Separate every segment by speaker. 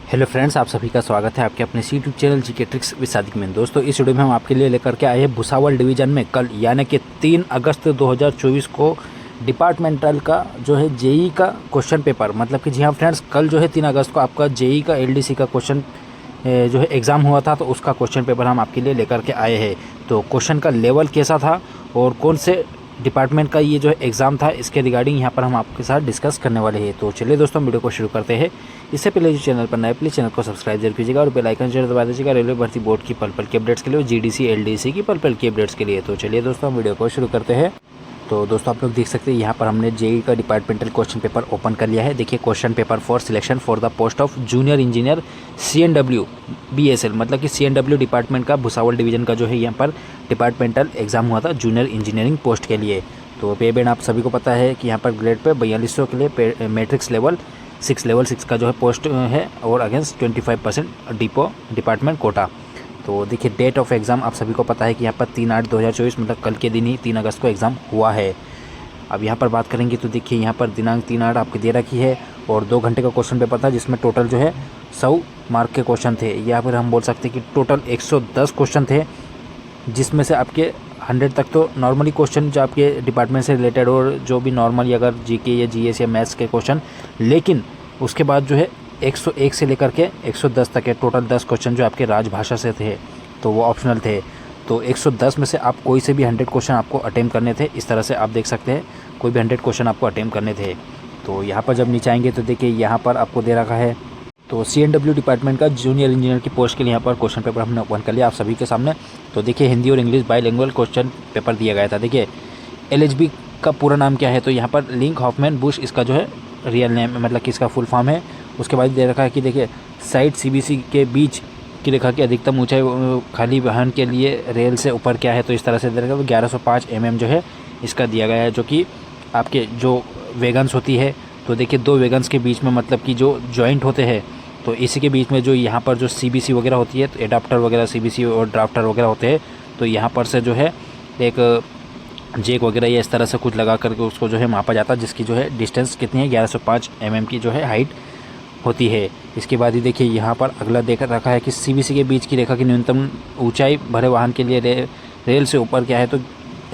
Speaker 1: Hello friends, आप सभी का स्वागत है आपके अपने YouTube channel GK tricks with Sadiq में। दोस्तों, इस वीडियो में हम आपके लिए लेकर के आए हैं भुसावल डिवीज़न में कल यानी कि 3 अगस्त 2024 को डिपार्टमेंटल का जो है जेई का क्वेश्चन पेपर, मतलब कि जी हाँ फ्रेंड्स, कल जो है 3 अगस्त को आपका जेई का एलडीसी का क्वेश्चन जो है एग्ज़ाम हुआ था, तो उसका क्वेश्चन पेपर हम आपके लिए लेकर के आए हैं। तो क्वेश्चन का लेवल कैसा था और कौन से डिपार्टमेंट का ये जो है एग्ज़ाम था, इसके रिगार्डिंग यहाँ पर हम आपके साथ डिस्कस करने वाले हैं। तो चलिए दोस्तों, वीडियो को शुरू करते हैं। इससे पहले जो चैनल पर नए प्लीज़ चैनल को सब्सक्राइब जरूर कीजिएगा और बेल आइकन जरूर दबा दीजिएगा रेलवे भर्ती बोर्ड की पल पल की अपडेट्स के लिए, जीडीसी एलडीसी की पल पल की अपडेट्स के लिए। तो चलिए दोस्तों, हम वीडियो को शुरू करते हैं। तो दोस्तों, आप लोग देख सकते हैं यहाँ पर हमने जेई का डिपार्टमेंटल क्वेश्चन पेपर ओपन कर लिया है। देखिए, question paper for selection for the post of junior engineer CNW BSL, मतलब कि CNW डिपार्टमेंट का भुसावल डिवीज़न का जो है यहाँ पर डिपार्टमेंटल एग्जाम हुआ था जूनियर इंजीनियरिंग पोस्ट के लिए। तो पे बैंड आप सभी को पता है कि यहाँ पर ग्रेड पे 4200 के लिए मैट्रिक्स लेवल 6 का जो है पोस्ट है और अगेंस्ट 25% डिपार्टमेंट कोटा। तो देखिए, डेट ऑफ एग्ज़ाम आप सभी को पता है कि यहाँ पर 3/8/2024 मतलब कल के दिन ही 3 अगस्त को एग्ज़ाम हुआ है। अब यहाँ पर बात करेंगे तो देखिए, यहाँ पर दिनांक 3/8 आपकी दे रखी है और 2 घंटे का क्वेश्चन पेपर था, जिसमें टोटल जो है 100 मार्क के क्वेश्चन थे, या फिर हम बोल सकते हैं कि टोटल 110 क्वेश्चन थे, जिसमें से आपके 100 तक तो नॉर्मली क्वेश्चन जो आपके डिपार्टमेंट से रिलेटेड और जो भी नॉर्मली अगर जीके या जीएस या मैथ्स के क्वेश्चन, लेकिन उसके बाद जो है 101 से लेकर के 110 तक है, टोटल 10 क्वेश्चन जो आपके राजभाषा से थे, तो वो ऑप्शनल थे। तो 110 में से आप कोई से भी 100 क्वेश्चन आपको अटेम्प्ट करने थे। इस तरह से आप देख सकते हैं, कोई भी 100 क्वेश्चन आपको अटेम्प्ट करने थे। तो यहाँ पर जब नीचे आएंगे तो देखिए, यहाँ पर आपको दे रखा है तो CNW डिपार्टमेंट का जूनियर इंजीनियर की पोस्ट के लिए यहाँ पर क्वेश्चन पेपर हमने ओपन कर लिया आप सभी के सामने। तो देखिए, हिंदी और इंग्लिश बाइलिंगुअल क्वेश्चन पेपर दिया गया था। देखिए, LHB का पूरा नाम क्या है, तो यहाँ पर लिंक हॉफमैन बुश इसका जो है रियल नेम, मतलब कि इसका फुल फॉर्म है। उसके बाद दे रखा है कि देखिए, साइड CBC के बीच की रेखा की अधिकतम ऊंचाई खाली वाहन के लिए रेल से ऊपर क्या है, तो इस तरह से दे रखा है। 1105 mm जो है इसका दिया गया है, जो कि आपके जो वैगन्स होती है, तो देखिए 2 वैगन्स के बीच में, मतलब कि जो जॉइंट होते हैं, तो इसी के बीच में जो यहाँ पर जो CBC वगैरह होती है, तो एडाप्टर वगैरह CBC और ड्राफ्टर वगैरह होते हैं, तो यहाँ पर से जो है एक जेक वगैरह या इस तरह से कुछ लगा करके उसको जो है मापा जाता है, जिसकी जो है डिस्टेंस कितनी है, 1105 mm की जो है हाइट होती है। इसके बाद ही देखिए, यहाँ पर अगला देख रखा है कि CBC के बीच की रेखा की न्यूनतम ऊंचाई भरे वाहन के लिए रेल से ऊपर क्या है, तो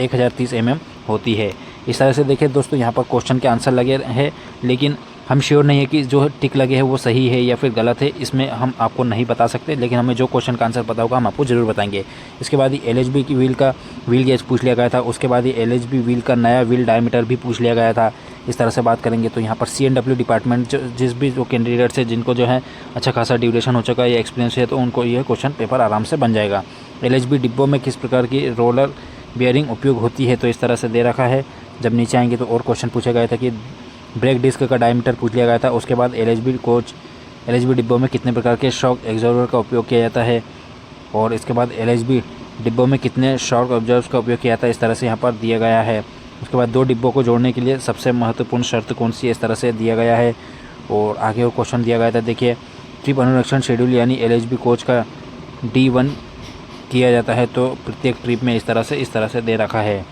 Speaker 1: 1030 mm होती है। इस तरह से देखिए दोस्तों, यहाँ पर क्वेश्चन के आंसर लगे हैं, लेकिन हम श्योर नहीं है कि जो टिक लगे हैं वो सही है या फिर गलत है, इसमें हम आपको नहीं बता सकते, लेकिन हमें जो क्वेश्चन का आंसर पता होगा हम आपको ज़रूर बताएंगे। इसके बाद ही LHB की व्हील गेज पूछ लिया गया था। उसके बाद ही LHB व्हील का नया व्हील डायमीटर भी पूछ लिया गया था। इस तरह से बात करेंगे तो यहाँ पर CNW डिपार्टमेंट जिस भी जो कैंडिडेट्स है, जिनको जो है अच्छा खासा ड्यूरेशन हो चुका है या एक्सपीरियंस है, तो उनको यह क्वेश्चन पेपर आराम से बन जाएगा। LHB डिब्बों में किस प्रकार की रोलर बियरिंग उपयोग होती है, तो इस तरह से दे रखा है। जब नीचे आएंगे तो और क्वेश्चन पूछा गया था कि ब्रेक डिस्क का डायमीटर पूछ लिया गया था। उसके बाद LHB डिब्बों में कितने प्रकार के शॉक एब्जॉर्बर का उपयोग किया जाता है, और इसके बाद LHB डिब्बों में कितने शॉक एब्जॉर्बर का उपयोग किया जाता है, इस तरह से यहाँ पर दिया गया है। उसके बाद 2 डिब्बों को जोड़ने के लिए सबसे महत्वपूर्ण शर्त कौन सी है, इस तरह से दिया गया है। और आगे और क्वेश्चन दिया गया था, देखिए, ट्रिप अनुरक्षण शेड्यूल यानी LHB कोच का D1 किया जाता है, तो प्रत्येक ट्रिप में इस तरह से दे रखा है।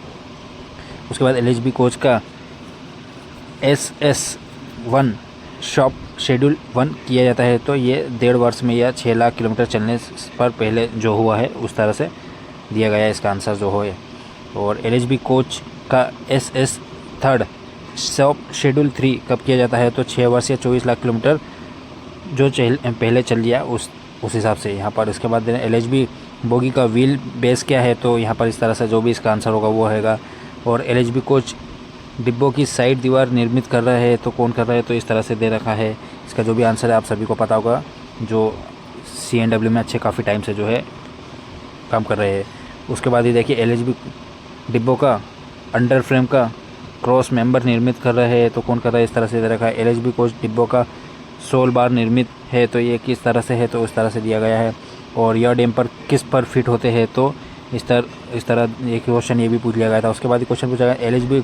Speaker 1: उसके बाद LHB कोच का SS1 शॉप शेड्यूल 1 किया जाता है, तो ये 1.5 वर्ष में या 6 लाख किलोमीटर चलने पर पहले जो हुआ है, उस तरह से दिया गया है इसका आंसर जो है। और LHB कोच का SS3 शॉप शेड्यूल 3 कब किया जाता है, तो 6 वर्ष या 24 लाख किलोमीटर जो पहले चल लिया उस हिसाब से यहाँ पर। इसके बाद LHB बोगी का व्हील बेस क्या है, तो यहाँ पर इस तरह से जो भी इसका आंसर होगा वो होगा। और LHB कोच डिब्बों की साइड दीवार निर्मित कर रहा है, तो कौन कर रहा है, तो इस तरह से दे रखा है। इसका जो भी आंसर है आप सभी को पता होगा, जो CNW में अच्छे काफ़ी टाइम से जो है काम कर रहे हैं। उसके बाद ही देखिए, LHB डिब्बों का अंडर फ्रेम का क्रॉस मेंबर निर्मित कर रहा है, तो कौन कर रहा है, इस तरह से दे रखा है। LHB कोच डिब्बों का सोल बार निर्मित है, तो ये किस तरह से है, तो उस तरह से दिया गया है। और यह डैम पर किस पर फिट होते हैं, तो इस तरह एक क्वेश्चन ये भी पूछ लिया गया था। उसके बाद क्वेश्चन पूछा गया, LHB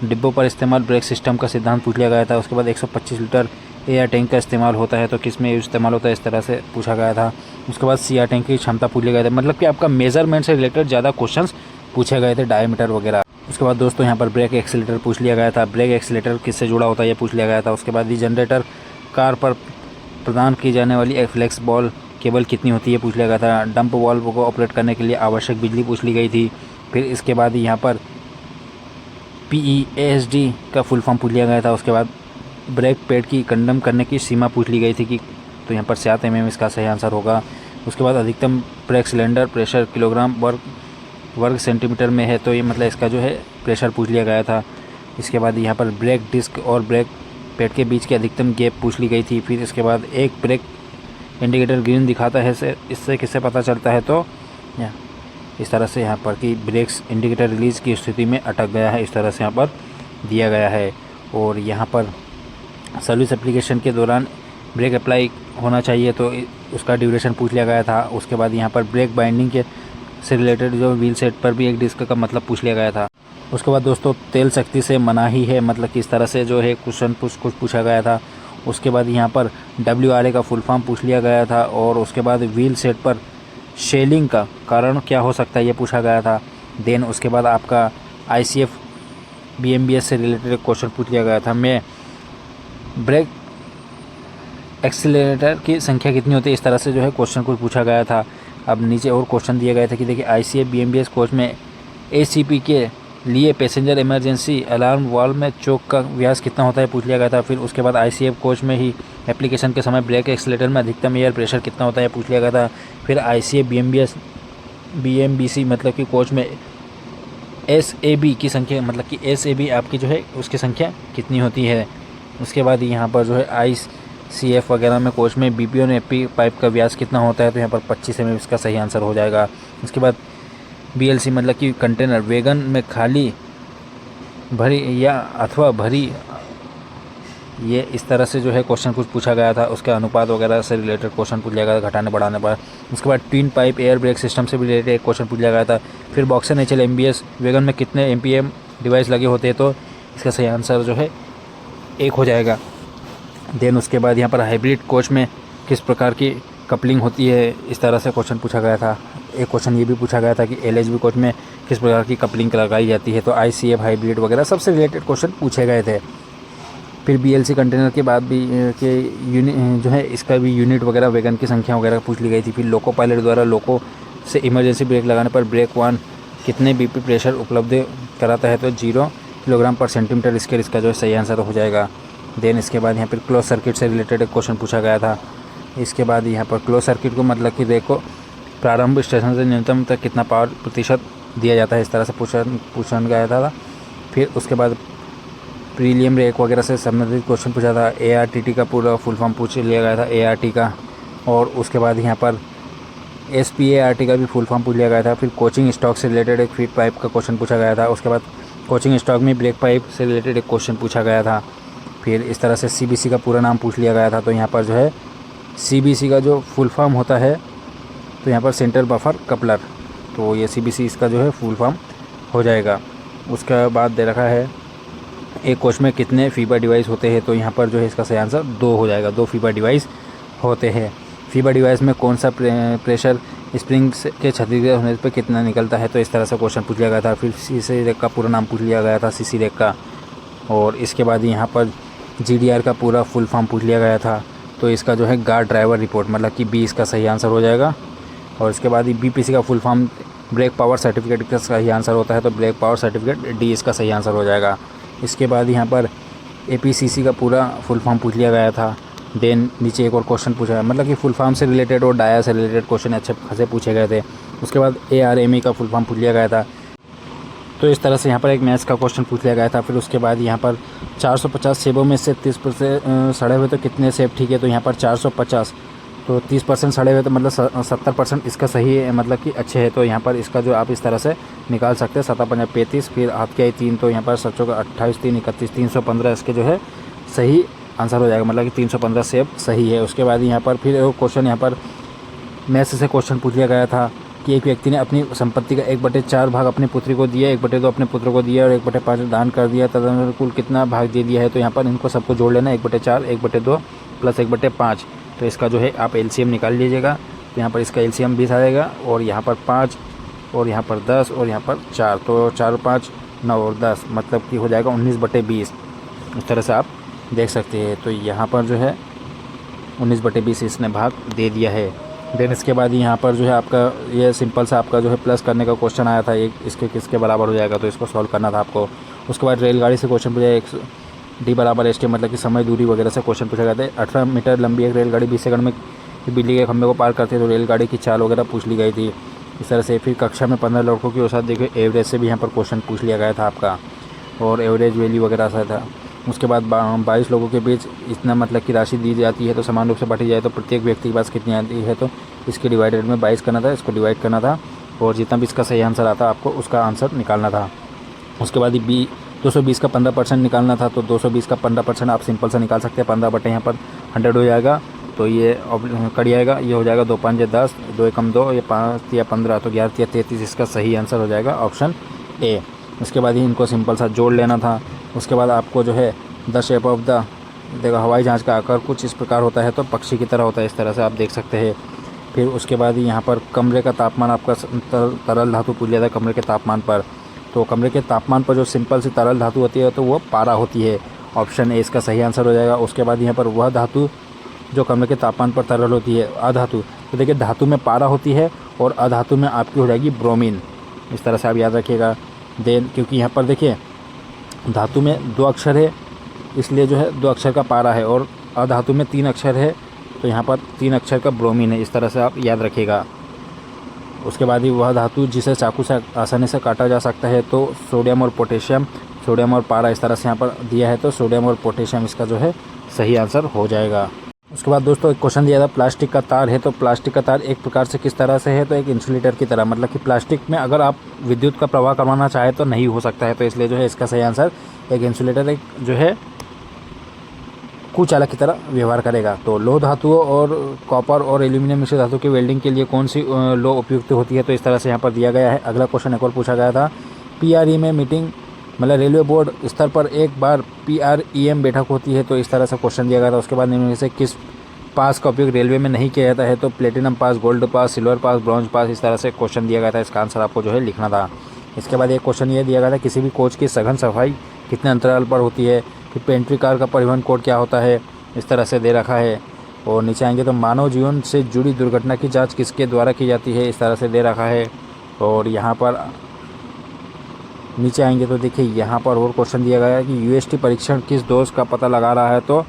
Speaker 1: डिब्बों पर इस्तेमाल ब्रेक सिस्टम का सिद्धांत पूछ लिया गया था। उसके बाद 125 लीटर एयर टैंक का इस्तेमाल होता है, तो किस में इस्तेमाल होता है, इस तरह से पूछा गया था। उसके बाद CR टैंक की क्षमता पूछ लिया गया था, मतलब कि आपका मेजरमेंट से रिलेटेड ज़्यादा क्वेश्चंस पूछे गए थे, डायमीटर वगैरह। उसके बाद दोस्तों, यहाँ पर ब्रेक एक्सीलेटर पूछ लिया गया था। ब्रेक एक्सीलेटर किससे जुड़ा होता है, ये पूछ लिया गया था। उसके बाद ये जनरेटर कार पर प्रदान की जाने वाली फ्लेक्स बॉल केबल कितनी होती है पूछ लिया गया था। डंप वाल्व को ऑपरेट करने के लिए आवश्यक बिजली पूछ ली गई थी। फिर इसके बाद यहाँ पर PEASD का फुल फॉर्म पूछ लिया गया था। उसके बाद ब्रेक पैड की कंडम करने की सीमा पूछ ली गई थी कि तो यहाँ पर 7 mm इसका सही आंसर होगा। उसके बाद अधिकतम ब्रेक सिलेंडर प्रेशर किलोग्राम वर्ग सेंटीमीटर में है, तो ये मतलब इसका जो है प्रेशर पूछ लिया गया था। इसके बाद यहाँ पर ब्रेक डिस्क और ब्रेक पैड के बीच की अधिकतम गैप पूछ ली गई थी। फिर इसके बाद एक ब्रेक इंडिकेटर ग्रीन दिखाता है, इससे किससे पता चलता है, तो इस तरह से यहाँ पर कि ब्रेक्स इंडिकेटर रिलीज़ की स्थिति में अटक गया है, इस तरह से यहाँ पर दिया गया है। और यहाँ पर सर्विस एप्लीकेशन के दौरान ब्रेक अप्लाई होना चाहिए, तो उसका ड्यूरेशन पूछ लिया गया था। उसके बाद यहाँ पर ब्रेक बाइंडिंग के से रिलेटेड जो व्हील सेट पर भी एक डिस्क का मतलब पूछ लिया गया था। उसके बाद दोस्तों तेल सख्ती से मनाही है, मतलब किस तरह से जो है क्वेश्चन कुछ पूछा गया था। उसके बाद यहाँ पर WRA का फुल फॉर्म पूछ लिया गया था। और उसके बाद व्हील सेट पर शेलिंग का कारण क्या हो सकता है ये पूछा गया था। देन उसके बाद आपका ICF BMBS से रिलेटेड क्वेश्चन पूछ लिया गया था। मैं ब्रेक एक्सीलरेटर की संख्या कितनी होती है, इस तरह से जो है क्वेश्चन कुछ पूछा गया था। अब नीचे और क्वेश्चन दिए गए थे कि देखिए ICF BMBS कोच में ACP के लिए पैसेंजर इमरजेंसी अलार्म वाल्व में चोक का व्यास कितना होता है पूछ लिया गया था। फिर उसके बाद ICF कोच में ही एप्लीकेशन के समय ब्रेक एक्सीलरेटर में अधिकतम एयर प्रेशर कितना होता है पूछ लिया गया था। फिर ICF BMBC मतलब कि कोच में SAB की संख्या, मतलब कि SAB आपकी जो है उसकी संख्या कितनी होती है। उसके बाद यहाँ पर जो है ICF वगैरह में कोच में BP और AP पाइप का व्यास कितना होता है, तो यहाँ पर 25 mm इसका सही आंसर हो जाएगा। उसके बाद BLC मतलब कि कंटेनर वैगन में खाली भरी या अथवा भरी, ये इस तरह से जो है क्वेश्चन कुछ पूछा गया था। उसके अनुपात वगैरह से रिलेटेड क्वेश्चन पूछ लिया गया था घटाने बढ़ाने पर। उसके बाद twin pipe air brake system से भी रिलेटेड एक क्वेश्चन पूछ लिया गया था। फिर बॉक्सर नेचर MBS वैगन में कितने MPM डिवाइस लगे होते हैं, तो इसका सही आंसर जो है 1 हो जाएगा। देन उसके बाद यहाँ पर हाइब्रिड कोच में किस प्रकार की कपलिंग होती है, इस तरह से क्वेश्चन पूछा गया था। एक क्वेश्चन ये भी पूछा गया था कि LHB कोच में किस प्रकार की कपलिंग लगाई जाती है, तो ICF हाइब्रिड वगैरह सबसे रिलेटेड क्वेश्चन पूछे गए थे। फिर BLC कंटेनर के बाद भी के यूनिट जो है इसका भी यूनिट वगैरह वैगन की संख्या वगैरह पूछ ली गई थी। फिर लोको पायलट द्वारा लोको से इमरजेंसी ब्रेक लगाने पर ब्रेक 1 कितने BP प्रेशर उपलब्ध कराता है, तो 0 किलोग्राम पर सेंटीमीटर स्क्वायर इसका जो है सही आंसर हो जाएगा। देन इसके बाद यहाँ पर क्लोज सर्किट से रिलेटेड एक क्वेश्चन पूछा गया था। इसके बाद यहाँ पर क्लोज सर्किट को मतलब कि देखो प्रारंभ स्टेशन से न्यूनतम तक कितना पावर प्रतिशत दिया जाता है, इस तरह से पूछा गया था। फिर उसके बाद प्रीलियम रेक वगैरह से संबंधित क्वेश्चन पूछा था। ARTT का पूरा फुल फॉर्म पूछ लिया गया था, ART का। और उसके बाद यहाँ पर SPART का भी फुल फॉर्म पूछ लिया गया था। फिर कोचिंग स्टॉक से रिलेटेड एक फीड पाइप का क्वेश्चन पूछा गया था। उसके बाद कोचिंग स्टॉक में ब्रेक पाइप से रिलेटेड एक क्वेश्चन पूछा गया था। फिर इस तरह से CBC का पूरा नाम पूछ लिया गया था। तो यहाँ पर जो है CBC का जो फुल फॉर्म होता है, तो यहाँ पर सेंटर बफर कपलर, तो ये CBC इसका जो है फुल फॉर्म हो जाएगा। उसके बाद दे रखा है एक कोच में कितने फीबा डिवाइस होते हैं, तो यहाँ पर जो है इसका सही आंसर 2 हो जाएगा। 2 फीबा डिवाइस होते हैं। फीबा डिवाइस में कौन सा प्रेशर स्प्रिंग के क्षतिग्रस्त होने पर कितना निकलता है, तो इस तरह से क्वेश्चन पूछ लिया गया था। फिर CC रेक का पूरा नाम पूछ लिया गया था, CC रेक का। और इसके बाद यहाँ पर GDR का पूरा फुल फॉर्म पूछ लिया गया था, तो इसका जो है गार्ड ड्राइवर रिपोर्ट मतलब कि B इसका सही आंसर हो जाएगा। और इसके बाद BPC का full form break power certificate का सही आंसर होता है, तो ब्रेक पावर सर्टिफिकेट D इसका सही आंसर हो जाएगा। इसके बाद यहाँ पर APCC का पूरा फुल फॉर्म पूछ लिया गया था। देन नीचे एक और क्वेश्चन पूछा है, मतलब कि फुल फॉर्म से रिलेटेड और डाया से रिलेटेड क्वेश्चन अच्छे खासे पूछे गए थे। उसके बाद ARME का फुल फॉर्म पूछ लिया गया था, तो इस तरह से यहाँ पर एक मैथ्स का क्वेश्चन पूछ लिया गया था। फिर उसके बाद यहाँ पर 450 सेबों में से 30% सड़े हुए तो कितने सेब ठीक है, तो यहाँ पर 450, तो 30% सड़े हुए तो मतलब 70% इसका सही है, मतलब कि अच्छे है। तो यहाँ पर इसका जो आप इस तरह से निकाल सकते हैं। 7 5 35, फिर हाथ के 3, तो यहाँ पर 7 का 28 3 31 315 इसके जो है सही आंसर हो जाएगा, मतलब कि 315 सेब सही है। उसके बाद यहाँ पर फिर एक क्वेश्चन यहाँ पर मैथ्स से क्वेश्चन पूछ लिया गया था कि एक व्यक्ति ने अपनी संपत्ति का 1/4 भाग अपनी पुत्री को दिया, 1/2 अपने पुत्र को दिया और 1/5 दान कर दिया, तदनुसार कुल कितना भाग दे दिया है, तो यहाँ पर इनको सबको जोड़ लेना, 1/4 1/2 प्लस 1/5, तो इसका जो है आप LCM निकाल लीजिएगा। तो यहाँ पर इसका LCM 20 आ जाएगा, और यहाँ पर 5 और यहाँ पर 10 और यहाँ पर 4, तो 4 5 9 और 10 मतलब कि हो जाएगा 19/20। इस तरह से आप देख सकते हैं। तो यहाँ पर जो है 19/20 इसने भाग दे दिया है। देन इसके बाद यहाँ पर जो है आपका ये सिंपल सा आपका जो है प्लस करने का क्वेश्चन आया था, एक इसके किसके बराबर हो जाएगा, तो इसको सॉल्व करना था आपको। उसके बाद रेलगाड़ी से क्वेश्चन पूछा, एक डी बराबर एस टी मतलब कि समय दूरी वगैरह से क्वेश्चन पूछा गया था। 18 मीटर लंबी एक रेलगाड़ी 20 सेकंड में बिजली के खंभे को पार करती है, तो रेलगाड़ी की चाल वगैरह पूछ ली गई थी इस तरह से। फिर कक्षा में 15 लड़कों की औसत देखिए एवरेज से भी यहाँ पर क्वेश्चन पूछ लिया गया था आपका, और एवरेज वैल्यू वगैरह सा था। उसके बाद 22 लोगों के बीच इतना मतलब की राशि दी जाती है तो समान रूप से बांटी जाए तो प्रत्येक व्यक्ति के पास कितनी आती है, तो इसके डिवाइडेड में 22 करना था, इसको डिवाइड करना था, और जितना भी इसका सही आंसर आता आपको उसका आंसर निकालना था। उसके बाद 220 का 15% निकालना था, तो 220 का 15% आप सिंपल से निकाल सकते हैं। 15 बटे यहाँ पर 100 हो जाएगा, तो ये कट जाएगा, ये हो जाएगा 2 5 10, 2 एकम 2, ये 5 या 15, तो 11 या 33 इसका सही आंसर हो जाएगा ऑप्शन ए। उसके बाद ही इनको सिंपल सा जोड़ लेना था। उसके बाद आपको जो है द शेप ऑफ द देखो हवाई जहाज़ का आकार कुछ इस प्रकार होता है, तो पक्षी की तरह होता है, इस तरह से आप देख सकते हैं। फिर उसके बाद यहाँ पर कमरे का तापमान आपका तरल धातु पूछ लिया था कमरे के तापमान पर, तो कमरे के तापमान पर जो सिंपल सी तरल धातु होती है तो वो पारा होती है, ऑप्शन ए इसका सही आंसर हो जाएगा। उसके बाद यहाँ पर वह धातु जो कमरे के तापमान पर तरल होती है अधातु, तो देखिए धातु में पारा होती है और अधातु में आपकी हो जाएगी ब्रोमीन, इस तरह से आप याद रखिएगा। देन क्योंकि यहाँ पर देखिए धातु में 2 अक्षर है इसलिए जो है 2 अक्षर का पारा है, और अधातु में 3 अक्षर है तो यहाँ पर 3 अक्षर का ब्रोमीन है, इस तरह से आप याद रखिएगा। उसके बाद ही वह धातु जिसे चाकू से आसानी से काटा जा सकता है, तो सोडियम और पोटेशियम, सोडियम और पारा इस तरह से यहाँ पर दिया है, तो सोडियम और पोटेशियम इसका जो है सही आंसर हो जाएगा। उसके बाद दोस्तों एक क्वेश्चन दिया था प्लास्टिक का तार है, तो प्लास्टिक का तार एक प्रकार से किस तरह से है, तो एक इंसुलेटर की तरह, मतलब कि प्लास्टिक में अगर आप विद्युत का प्रवाह करवाना चाहे तो नहीं हो सकता है, तो इसलिए जो है इसका सही आंसर एक इंसुलेटर एक जो है कुचालक की तरह व्यवहार करेगा। तो लोह धातुओं और कॉपर और एल्यूमिनियम मिश्र धातु की वेल्डिंग के लिए कौन सी लोह उपयुक्त होती है, तो इस तरह से यहाँ पर दिया गया है। अगला क्वेश्चन एक और पूछा गया था, PRE में मीटिंग मतलब रेलवे बोर्ड स्तर पर एक बार PREM बैठक होती है, तो इस तरह से क्वेश्चन दिया गया था। उसके बाद निम्न में से किस पास का उपयोग रेलवे में नहीं किया जाता है, तो प्लेटिनम पास, गोल्ड पास, सिल्वर पास, ब्रॉन्ज पास, इस तरह से क्वेश्चन दिया गया था, इसका आंसर आपको जो है लिखना था। इसके बाद एक क्वेश्चन ये दिया गया था किसी भी कोच की सघन सफाई कितने अंतराल पर होती है, फिर पेंट्री कार का परिवहन कोड क्या होता है, इस तरह से दे रखा है। और नीचे आएंगे तो मानव जीवन से जुड़ी दुर्घटना की जांच किसके द्वारा की जाती है, इस तरह से दे रखा है। और यहाँ पर नीचे आएंगे तो देखिए यहाँ पर और क्वेश्चन दिया गया है कि UST परीक्षण किस दोष का पता लगा रहा है, तो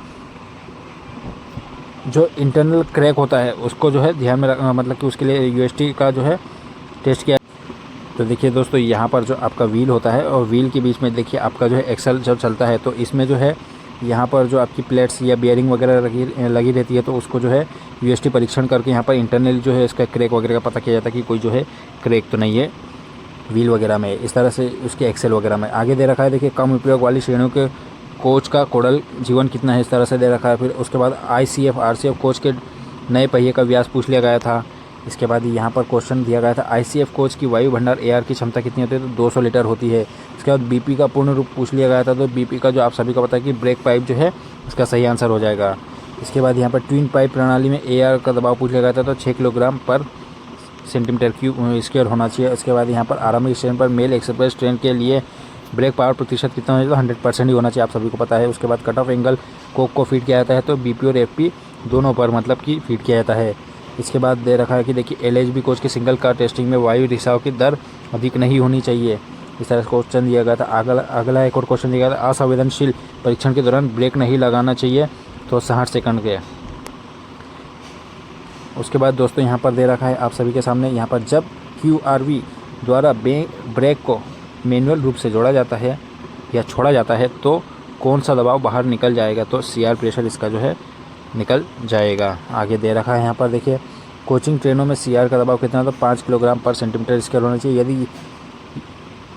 Speaker 1: जो इंटरनल क्रैक होता है उसको जो है ध्यान में मतलब कि उसके लिए UST का जो है टेस्ट किया। तो देखिए दोस्तों यहाँ पर जो आपका व्हील होता है और व्हील के बीच में देखिए आपका जो है एक्सल जब चलता है, तो इसमें जो है यहाँ पर जो आपकी प्लेट्स या बियरिंग वगैरह लगी रहती है, तो उसको जो है UST परीक्षण करके यहाँ पर इंटरनली जो है इसका क्रैक वगैरह का पता किया जाता है कि कोई जो है क्रैक तो नहीं है व्हील वगैरह में, इस तरह से उसके एक्सेल वगैरह में। आगे दे रखा है देखिए कम उपयोग वाली श्रेणियों के कोच का कोडल जीवन कितना है, इस तरह से दे रखा है। फिर उसके बाद ICF RCF कोच के नए पहिए का व्यास पूछ लिया गया था। इसके बाद यहाँ पर क्वेश्चन दिया गया था ICF कोच की वायु भंडार AR की क्षमता कितनी होती है, तो 200 लीटर होती है। इसके बाद BP का पूर्ण रूप पूछ लिया गया था, तो BP का जो आप सभी को पता है कि ब्रेक पाइप जो है इसका सही आंसर हो जाएगा। इसके बाद यहाँ पर ट्विन पाइप प्रणाली में AR का दबाव पूछ लिया गया था, तो 6 किलोग्राम पर सेंटीमीटर क्यूब स्क्वायर होना चाहिए। इसके बाद यहाँ पर आरंभिक स्टेशन पर मेल एक्सप्रेस ट्रेन के लिए ब्रेक पावर प्रतिशत कितना होना चाहिए, तो 100% ही होना चाहिए, आप सभी को पता है। उसके बाद कट ऑफ एंगल कोक को फीड किया जाता है, तो BP और FP दोनों पर मतलब कि फीड किया जाता है। इसके बाद दे रखा है कि देखिए LHB कोच की सिंगल कार टेस्टिंग में वायु रिसाव की दर अधिक नहीं होनी चाहिए, इस तरह से क्वेश्चन दिया गया था। अगला एक और क्वेश्चन दिया गया था असंवेदनशील परीक्षण के दौरान ब्रेक नहीं लगाना चाहिए, तो 60 सेकंड के। उसके बाद दोस्तों यहाँ पर दे रखा है आप सभी के सामने, यहाँ पर जब QRV द्वारा ब्रेक को मैनुअल रूप से जोड़ा जाता है या छोड़ा जाता है, तो कौन सा दबाव बाहर निकल जाएगा, तो CR प्रेशर इसका जो है निकल जाएगा। आगे दे रखा है यहाँ पर देखिए कोचिंग ट्रेनों में CR का दबाव कितना, तो 5 किलोग्राम पर सेंटीमीटर स्क्वायर होना चाहिए। यदि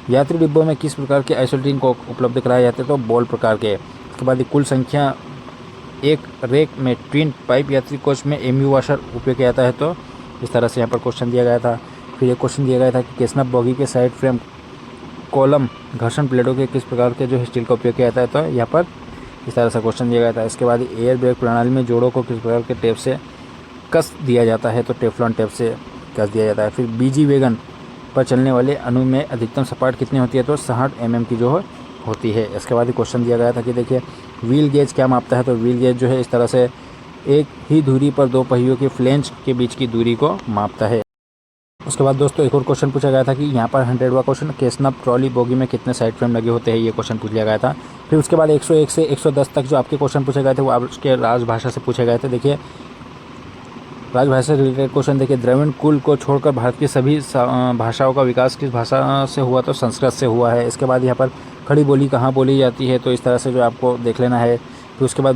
Speaker 1: यात्री डिब्बों में किस प्रकार के आइसोलेटिंग को उपलब्ध कराए जाते हैं, तो बॉल प्रकार के। उसके बाद कुल संख्या एक रेक में ट्विन पाइप यात्री कोच में MU वाशर उपयोग किया जाता है, तो इस तरह से यहाँ पर क्वेश्चन दिया गया था। फिर एक क्वेश्चन दिया गया था कि केसनप बॉगी के साइड फ्रेम कॉलम घर्षण प्लेटों के किस प्रकार के जो स्टील का उपयोग किया जाता है, तो यहाँ पर इस तरह से क्वेश्चन दिया गया था। इसके बाद एयर ब्रेक प्रणाली में जोड़ों को किस प्रकार के टेप से कस दिया जाता है, तो टेफ्लॉन टेप से कस दिया जाता है। फिर BG वैगन पर चलने वाले अणु में अधिकतम सपाट कितनी होती है, तो 60 mm की जो होती है। इसके बाद क्वेश्चन दिया गया था कि देखिए व्हील गेज क्या मापता है, तो व्हील गेज जो है इस तरह से एक ही दूरी पर दो पहियों की फ्लेंज के बीच की दूरी को मापता है। उसके बाद दोस्तों एक और क्वेश्चन पूछा गया था कि यहाँ पर 100वां क्वेश्चन, केसनप ट्रॉली बोगी में कितने साइड फ्रेम लगे होते हैं, ये क्वेश्चन पूछ लिया गया था। फिर उसके बाद 101 से 110 तक जो आपके क्वेश्चन पूछे गए थे वो आपके राजभाषा से पूछे गए थे। देखिए राजभाषा से रिलेटेड क्वेश्चन देखिए, द्रविड़ कुल को छोड़कर भारत की सभी भाषाओं का विकास किस भाषा से हुआ, तो संस्कृत से हुआ है। इसके बाद यहाँ पर खड़ी बोली कहाँ बोली जाती है, तो इस तरह से जो आपको देख लेना है। फिर उसके बाद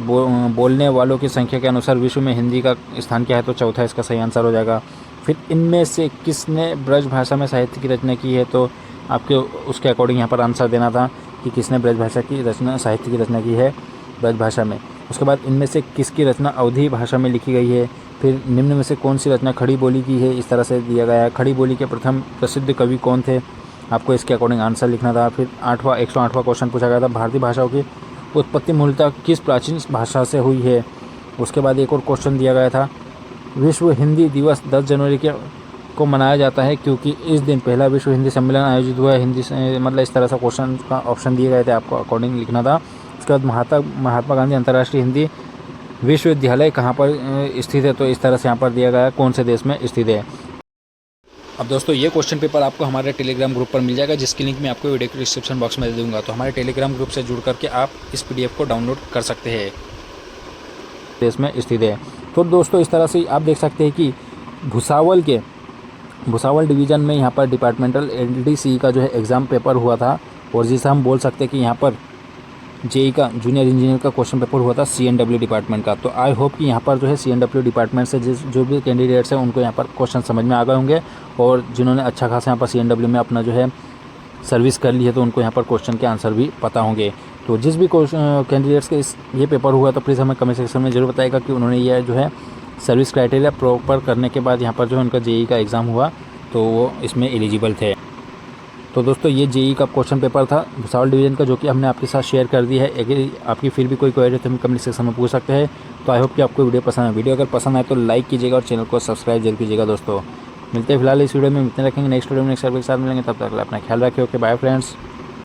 Speaker 1: बोलने वालों की संख्या के अनुसार विश्व में हिंदी का स्थान क्या है, तो चौथा इसका सही आंसर हो जाएगा। फिर इनमें से किसने ब्रज भाषा में साहित्य की रचना की है, तो आपके उसके अकॉर्डिंग यहाँ पर आंसर देना था कि किसने ब्रज भाषा की रचना, साहित्य की रचना की है ब्रज भाषा में। उसके बाद इनमें से किसकी रचना अवधी भाषा में लिखी गई है। फिर निम्न में से कौन सी रचना खड़ी बोली की है, इस तरह से दिया गया है। खड़ी बोली के प्रथम प्रसिद्ध कवि कौन थे, आपको इसके अकॉर्डिंग आंसर लिखना था। फिर 108वां क्वेश्चन पूछा गया था, भारतीय भाषाओं की उत्पत्ति मूलतः किस प्राचीन भाषा से हुई है। उसके बाद एक और क्वेश्चन दिया गया था, विश्व हिंदी दिवस 10 जनवरी को मनाया जाता है क्योंकि इस दिन पहला विश्व हिंदी सम्मेलन आयोजित हुआ है। हिंदी से मतलब इस तरह से क्वेश्चन का ऑप्शन दिए गए थे, आपको अकॉर्डिंग लिखना था। उसके बाद महात्मा गांधी अंतर्राष्ट्रीय हिंदी विश्वविद्यालय कहाँ पर स्थित है, तो इस तरह से यहाँ पर दिया गया है कौन से देश में स्थित है। अब दोस्तों ये क्वेश्चन पेपर आपको हमारे टेलीग्राम ग्रुप पर मिल जाएगा, जिसकी लिंक मैं आपको वीडियो के डिस्क्रिप्शन बॉक्स में दे दूंगा। तो हमारे टेलीग्राम ग्रुप से जुड़ करके आप इस PDF को डाउनलोड कर सकते हैं, देश में स्थित है। तो दोस्तों इस तरह से आप देख सकते हैं कि भुसावल डिवीज़न में यहाँ पर डिपार्टमेंटल LDC का जो है एग्ज़ाम पेपर हुआ था, और जिसे हम बोल सकते हैं कि यहाँ पर JEE का जूनियर इंजीनियर का क्वेश्चन पेपर हुआ था CNW डिपार्टमेंट का। तो आई होप कि यहाँ पर जो है CNW डिपार्टमेंट से जो भी कैंडिडेट्स हैं उनको यहाँ पर क्वेश्चन समझ में आ गए होंगे, और जिन्होंने अच्छा खासा यहाँ पर CNW में अपना जो है सर्विस कर ली है तो उनको यहाँ पर क्वेश्चन के आंसर भी पता होंगे। तो जिस भी कैंडिडेट्स के ये पेपर हुआ तो प्लीज़ हमें कमेंट सेक्शन में ज़रूर बताएगा कि उन्होंने ये जो है सर्विस क्राइटेरिया प्रॉपर करने के बाद यहाँ पर जो उनका JEE का एग्ज़ाम हुआ तो वो इसमें एलिजिबल थे। तो दोस्तों ये JEE का क्वेश्चन पेपर था भुसावल डिवीज़न का, जो कि हमने आपके साथ शेयर कर दिया है। अगर आपकी फिर भी कोई क्वेरी है तो हमें कमेंट सेक्शन में पूछ सकते हैं। तो आई होप कि आपको वीडियो पसंद है। वीडियो अगर पसंद आए तो लाइक कीजिएगा और चैनल को सब्सक्राइब जरूर कीजिएगा। दोस्तों मिलते हैं फिलहाल इस वीडियो में, मिलते रखेंगे नेक्स्ट वीडियो में नेक्स्ट के साथ मिलेंगे, तब तक अपना ख्याल रखिए। Okay bye friends.